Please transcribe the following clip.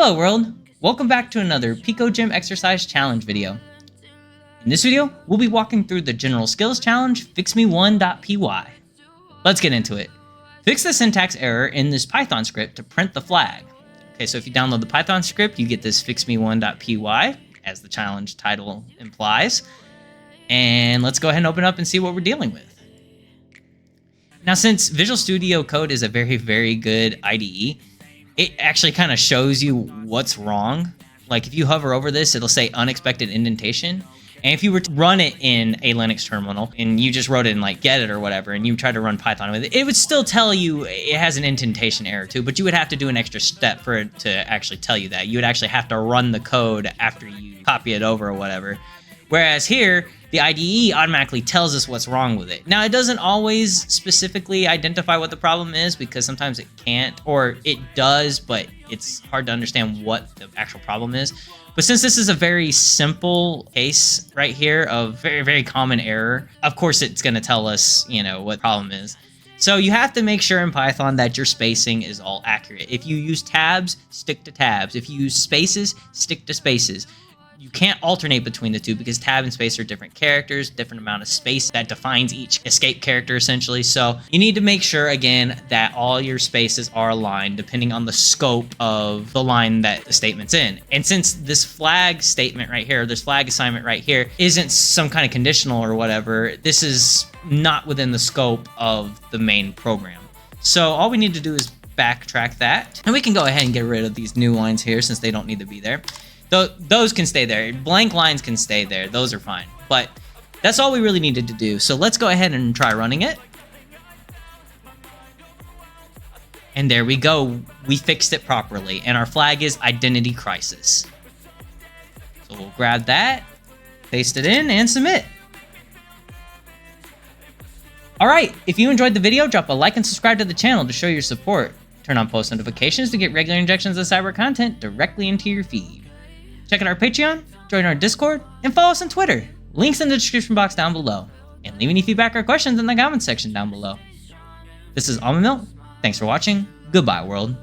Hello world! Welcome back to another picoGym exercise challenge video. In this video, we'll be walking through the general skills challenge fixme1.py. Let's get into it. Fix the syntax error in this Python script to print the flag. Okay, so if you download the Python script, you get this fixme1.py, as the challenge title implies. And let's go ahead and open up and see what we're dealing with. Now, since Visual Studio Code is a very, very good IDE, it actually kind of shows you what's wrong. Like if you hover over this, it'll say unexpected indentation. And if you were to run it in a Linux terminal and you just wrote it in like Gedit or whatever, and you try to run Python with it, it would still tell you it has an indentation error too, but you would have to do an extra step for it to actually tell you that. You would actually have to run the code after you copy it over or whatever. Whereas here, the IDE automatically tells us what's wrong with it. Now, it doesn't always specifically identify what the problem is because sometimes it can't, or it does, but it's hard to understand what the actual problem is. But since this is a very simple case right here of very, very common error, of course it's going to tell us, what the problem is. So you have to make sure in Python that your spacing is all accurate. If you use tabs, stick to tabs. If you use spaces, stick to spaces. You can't alternate between the two because tab and space are different characters, different amount of space that defines each escape character essentially. So you need to make sure again that all your spaces are aligned depending on the scope of the line that the statement's in. And since this flag statement right here, this flag assignment right here isn't some kind of conditional or whatever, this is not within the scope of the main program. So all we need to do is backtrack that. And we can go ahead and get rid of these new lines here since they don't need to be there. Those can stay there. Blank lines can stay there. Those are fine. But that's all we really needed to do. So let's go ahead and try running it. And there we go. We fixed it properly. And our flag is Identity Crisis. So we'll grab that, paste it in, and submit. Alright, if you enjoyed the video, drop a like and subscribe to the channel to show your support. Turn on post notifications to get regular injections of cyber content directly into your feed. Check out our Patreon, join our Discord, and follow us on Twitter. Links in the description box down below. And leave any feedback or questions in the comments section down below. This is Almond Milk. Thanks for watching. Goodbye, world.